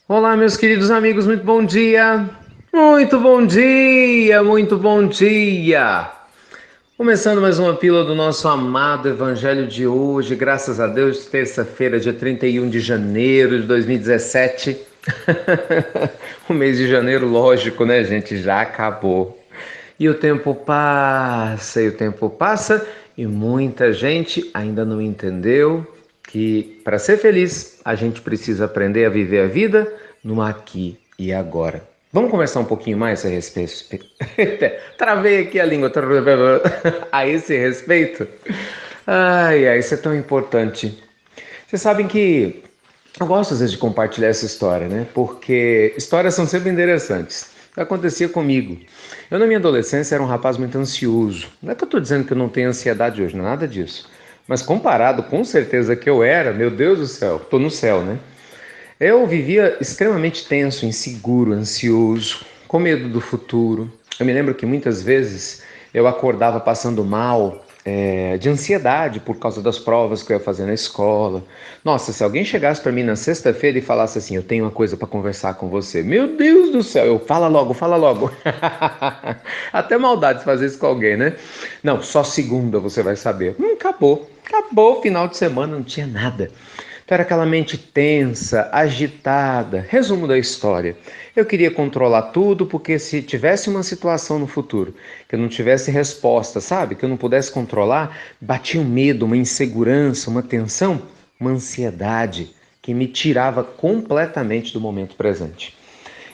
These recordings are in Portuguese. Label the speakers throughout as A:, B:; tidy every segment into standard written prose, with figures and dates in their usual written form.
A: Olá, meus queridos amigos, muito bom dia! Muito bom dia, muito bom dia! Começando mais uma pílula do nosso amado Evangelho de hoje, graças a Deus, terça-feira, dia 31 de janeiro de 2017. O mês de janeiro, lógico, né, gente? Já acabou. E o tempo passa, e o tempo passa, e muita gente ainda não entendeu que para ser feliz a gente precisa aprender a viver a vida no aqui e agora. Vamos conversar um pouquinho mais a respeito? Travei aqui a língua. A esse respeito. Ai, ai, isso é tão importante. Vocês sabem que eu gosto às vezes de compartilhar essa história, né? Porque histórias são sempre interessantes. Acontecia comigo. Eu, na minha adolescência, era um rapaz muito ansioso. Não é que eu estou dizendo que eu não tenho ansiedade hoje, não é nada disso. Mas comparado com certeza que eu era, meu Deus do céu, estou no céu, né? Eu vivia extremamente tenso, inseguro, ansioso, com medo do futuro. Eu me lembro que muitas vezes eu acordava passando mal, de ansiedade por causa das provas que eu ia fazer na escola. Nossa, se alguém chegasse para mim na sexta-feira e falasse assim: Eu tenho uma coisa para conversar com você. Meu Deus do céu, eu fala logo, fala logo. Até maldade de fazer isso com alguém, né? Não, só segunda você vai saber. Acabou. Acabou o final de semana, não tinha nada. Então era aquela mente tensa, agitada. Resumo da história. Eu queria controlar tudo porque se tivesse uma situação no futuro que eu não tivesse resposta, sabe? Que eu não pudesse controlar, batia um medo, uma insegurança, uma tensão, uma ansiedade que me tirava completamente do momento presente.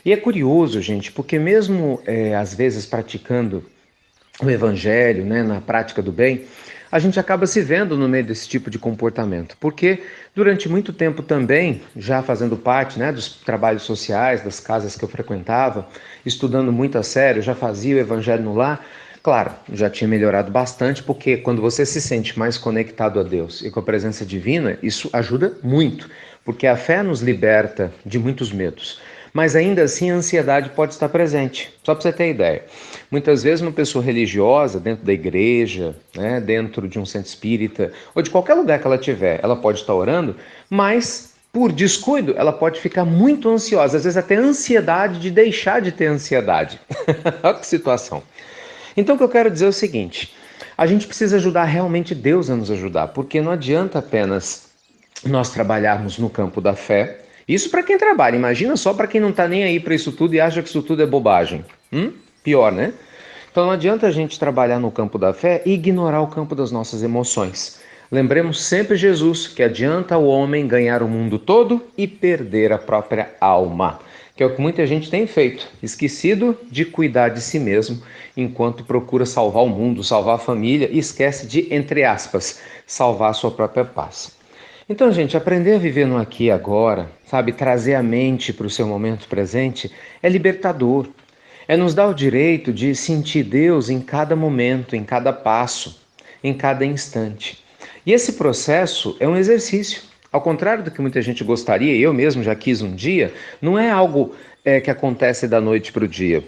A: E é curioso, gente, porque mesmo às vezes praticando o evangelho, né, na prática do bem, a gente acaba se vendo no meio desse tipo de comportamento, porque durante muito tempo também, já fazendo parte, né, dos trabalhos sociais, das casas que eu frequentava, estudando muito a sério, já fazia o evangelho no lar. Claro, já tinha melhorado bastante, porque quando você se sente mais conectado a Deus e com a presença divina, isso ajuda muito, porque a fé nos liberta de muitos medos. Mas ainda assim a ansiedade pode estar presente. Só para você ter ideia. Muitas vezes uma pessoa religiosa, dentro da igreja, né, dentro de um centro espírita, ou de qualquer lugar que ela tiver, ela pode estar orando, mas por descuido ela pode ficar muito ansiosa, às vezes até ansiedade de deixar de ter ansiedade. Olha que situação. Então o que eu quero dizer é o seguinte, a gente precisa ajudar realmente Deus a nos ajudar, porque não adianta apenas nós trabalharmos no campo da fé. Isso para quem trabalha, imagina só para quem não está nem aí para isso tudo e acha que isso tudo é bobagem. Pior, né? Então não adianta a gente trabalhar no campo da fé e ignorar o campo das nossas emoções. Lembremos sempre Jesus, que adianta o homem ganhar o mundo todo e perder a própria alma, que é o que muita gente tem feito, esquecido de cuidar de si mesmo, enquanto procura salvar o mundo, salvar a família e esquece de, entre aspas, salvar a sua própria paz. Então, gente, aprender a viver no aqui e agora, sabe, trazer a mente para o seu momento presente, é libertador. É nos dar o direito de sentir Deus em cada momento, em cada passo, em cada instante. E esse processo é um exercício. Ao contrário do que muita gente gostaria, eu mesmo já quis um dia, não é algo que acontece da noite para o dia.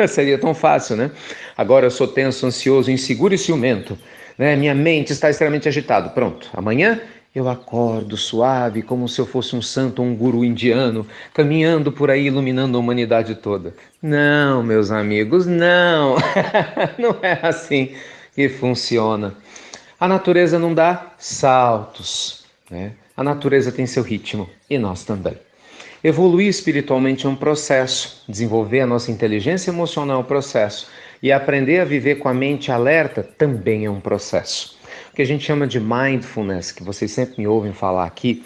A: Seria tão fácil, né? Agora eu sou tenso, ansioso, inseguro e ciumento, né? Minha mente está extremamente agitada. Pronto, amanhã eu acordo suave, como se eu fosse um santo ou um guru indiano, caminhando por aí iluminando a humanidade toda. Não, meus amigos, não. Não é assim que funciona. A natureza não dá saltos, né? A natureza tem seu ritmo e nós também. Evoluir espiritualmente é um processo, desenvolver a nossa inteligência emocional é um processo, e aprender a viver com a mente alerta também é um processo. O que a gente chama de mindfulness, que vocês sempre me ouvem falar aqui,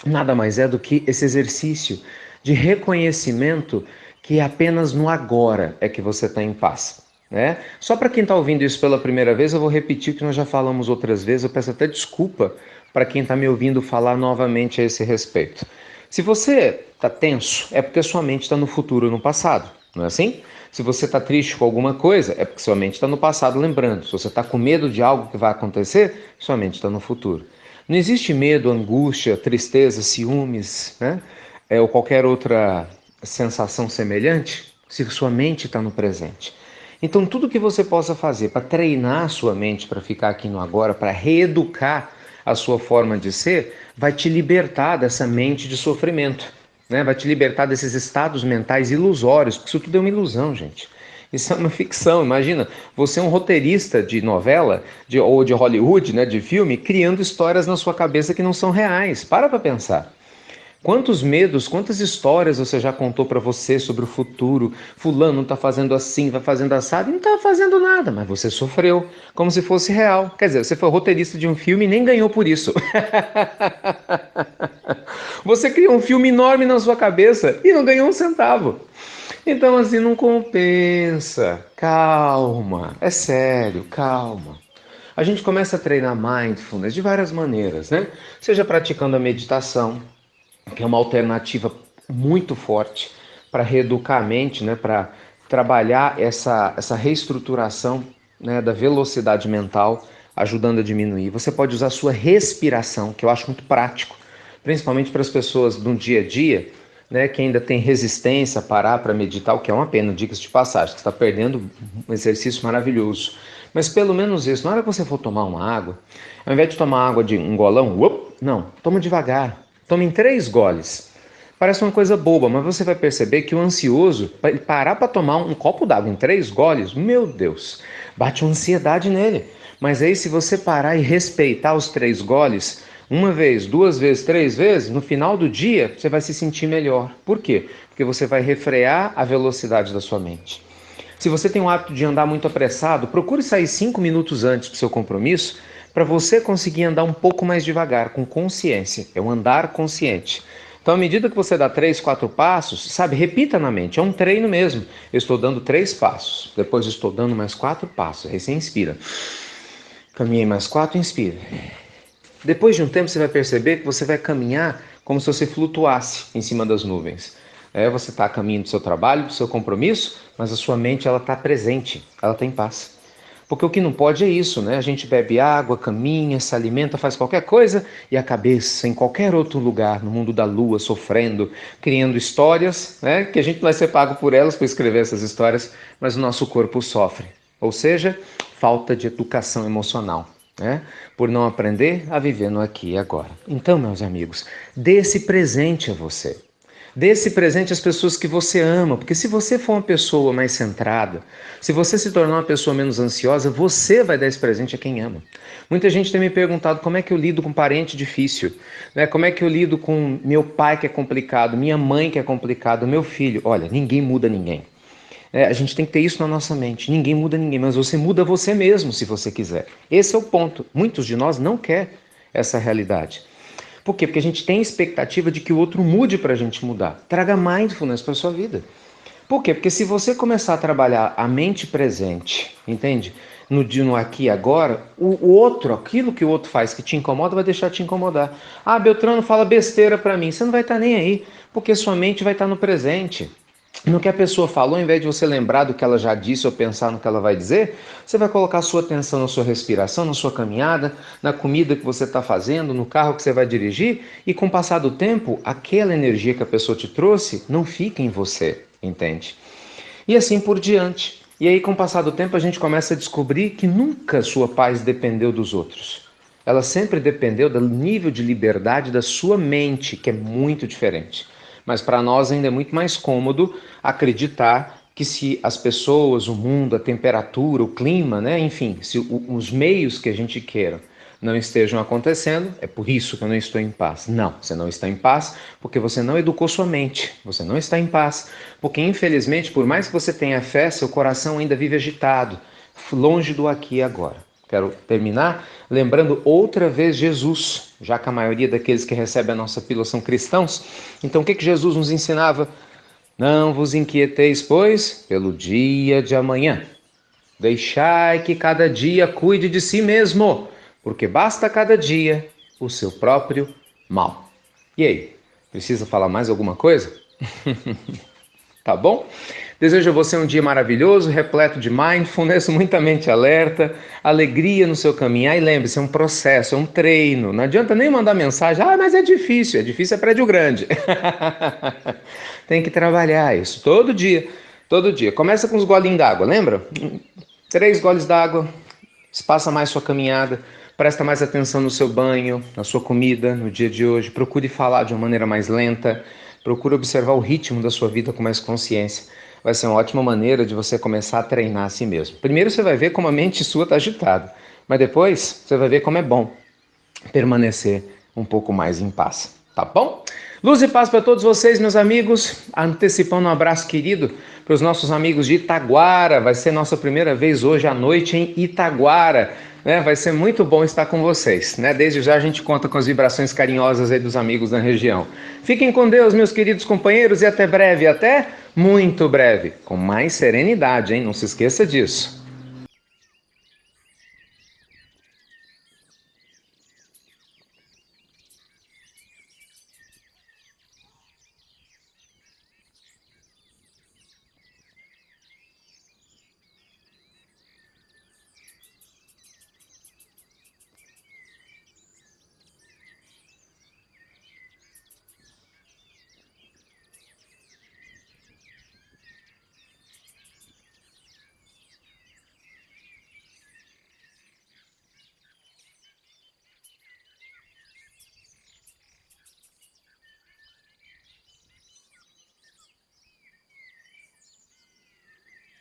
A: nada mais é do que esse exercício de reconhecimento que apenas no agora é que você está em paz. Né? Só para quem está ouvindo isso pela primeira vez, eu vou repetir o que nós já falamos outras vezes, eu peço até desculpa para quem está me ouvindo falar novamente a esse respeito. Se você está tenso, é porque sua mente está no futuro ou no passado, não é assim? Se você está triste com alguma coisa, é porque sua mente está no passado lembrando. Se você está com medo de algo que vai acontecer, sua mente está no futuro. Não existe medo, angústia, tristeza, ciúmes, né? Ou qualquer outra sensação semelhante se sua mente está no presente. Então, tudo que você possa fazer para treinar a sua mente para ficar aqui no agora, para reeducar a sua forma de ser, vai te libertar dessa mente de sofrimento. né? Vai te libertar desses estados mentais ilusórios, porque isso tudo é uma ilusão, gente. Isso é uma ficção. Imagina, você é um roteirista de novela ou de Hollywood, né, de filme, criando histórias na sua cabeça que não são reais. Para pensar. Quantos medos, quantas histórias você já contou para você sobre o futuro? Fulano está fazendo assim, vai fazendo assado, e não está fazendo nada, mas você sofreu, como se fosse real. Quer dizer, você foi roteirista de um filme e nem ganhou por isso. Você criou um filme enorme na sua cabeça e não ganhou um centavo. Então, assim, não compensa. Calma, é sério, calma. A gente começa a treinar mindfulness de várias maneiras, né? Seja praticando a meditação, que é uma alternativa muito forte para reeducar a mente, né? Para trabalhar essa reestruturação, né? Da velocidade mental, ajudando a diminuir. Você pode usar a sua respiração, que eu acho muito prático, principalmente para as pessoas do dia a dia, né, que ainda tem resistência a parar para meditar, o que é uma pena, dicas de passagem, você está perdendo um exercício maravilhoso. Mas pelo menos isso, na hora que você for tomar uma água, ao invés de tomar água de um golão, não, toma devagar, toma em 3 goles. Parece uma coisa boba, mas você vai perceber que o ansioso, para ele parar para tomar um copo d'água em 3 goles, meu Deus, bate uma ansiedade nele. Mas aí se você parar e respeitar os 3 goles, uma vez, 2 vezes, 3 vezes, no final do dia você vai se sentir melhor. Por quê? Porque você vai refrear a velocidade da sua mente. Se você tem o hábito de andar muito apressado, procure sair 5 minutos antes do seu compromisso para você conseguir andar um pouco mais devagar, com consciência. É um andar consciente. Então, à medida que você dá 3, 4 passos, sabe, repita na mente, é um treino mesmo. Eu estou dando 3 passos, depois estou dando mais 4 passos, aí você inspira. Caminhei mais 4, inspira. Depois de um tempo você vai perceber que você vai caminhar como se você flutuasse em cima das nuvens. Você está a caminho do seu trabalho, do seu compromisso, mas a sua mente ela está presente, ela está em paz. Porque o que não pode é isso, né? A gente bebe água, caminha, se alimenta, faz qualquer coisa e a cabeça em qualquer outro lugar, no mundo da lua, sofrendo, criando histórias, né? Que a gente vai ser pago por elas para escrever essas histórias, mas o nosso corpo sofre. Ou seja, falta de educação emocional, né? Por não aprender a viver no aqui e agora. Então, meus amigos, dê esse presente a você. Dê esse presente às pessoas que você ama, porque se você for uma pessoa mais centrada, se você se tornar uma pessoa menos ansiosa, você vai dar esse presente a quem ama. Muita gente tem me perguntado como é que eu lido com um parente difícil, né? Como é que eu lido com meu pai que é complicado, minha mãe que é complicado, meu filho. Olha, ninguém muda ninguém. A gente tem que ter isso na nossa mente. Ninguém muda ninguém, mas você muda você mesmo se você quiser. Esse é o ponto. Muitos de nós não querem essa realidade. Por quê? Porque a gente tem expectativa de que o outro mude para a gente mudar. Traga mindfulness para a sua vida. Por quê? Porque se você começar a trabalhar a mente presente, entende? No dia, no aqui e agora, o outro, aquilo que o outro faz que te incomoda, vai deixar de te incomodar. Ah, Beltrano fala besteira para mim. Você não vai estar nem aí, porque sua mente vai estar no presente. No que a pessoa falou, ao invés de você lembrar do que ela já disse ou pensar no que ela vai dizer, você vai colocar a sua atenção na sua respiração, na sua caminhada, na comida que você está fazendo, no carro que você vai dirigir, e com o passar do tempo, aquela energia que a pessoa te trouxe não fica em você, entende? E assim por diante. E aí, com o passar do tempo, a gente começa a descobrir que nunca sua paz dependeu dos outros. Ela sempre dependeu do nível de liberdade da sua mente, que é muito diferente. Mas para nós ainda é muito mais cômodo acreditar que se as pessoas, o mundo, a temperatura, o clima, né, enfim, se os meios que a gente queira não estejam acontecendo, é por isso que eu não estou em paz. Não, você não está em paz porque você não educou sua mente. Você não está em paz porque, infelizmente, por mais que você tenha fé, seu coração ainda vive agitado, longe do aqui e agora. Quero terminar lembrando outra vez Jesus, já que a maioria daqueles que recebem a nossa pílula são cristãos. Então, o que Jesus nos ensinava? Não vos inquieteis, pois, pelo dia de amanhã. Deixai que cada dia cuide de si mesmo, porque basta cada dia o seu próprio mal. E aí, precisa falar mais alguma coisa? Tá bom? Desejo a você um dia maravilhoso, repleto de mindfulness, muita mente alerta, alegria no seu caminhar. E lembre-se, é um processo, é um treino. Não adianta nem mandar mensagem, mas é difícil é prédio grande. Tem que trabalhar isso todo dia, todo dia. Começa com os golinhos d'água, lembra? 3 goles d'água, espaça mais sua caminhada, presta mais atenção no seu banho, na sua comida, no dia de hoje. Procure falar de uma maneira mais lenta. Procure observar o ritmo da sua vida com mais consciência. Vai ser uma ótima maneira de você começar a treinar a si mesmo. Primeiro você vai ver como a mente sua está agitada, mas depois você vai ver como é bom permanecer um pouco mais em paz, tá bom? Luz e paz para todos vocês, meus amigos, antecipando um abraço querido para os nossos amigos de Itaguara. Vai ser nossa primeira vez hoje à noite em Itaguara, né? Vai ser muito bom estar com vocês, né? Desde já a gente conta com as vibrações carinhosas aí dos amigos da região. Fiquem com Deus, meus queridos companheiros, e até breve, até muito breve, com mais serenidade, hein? Não se esqueça disso.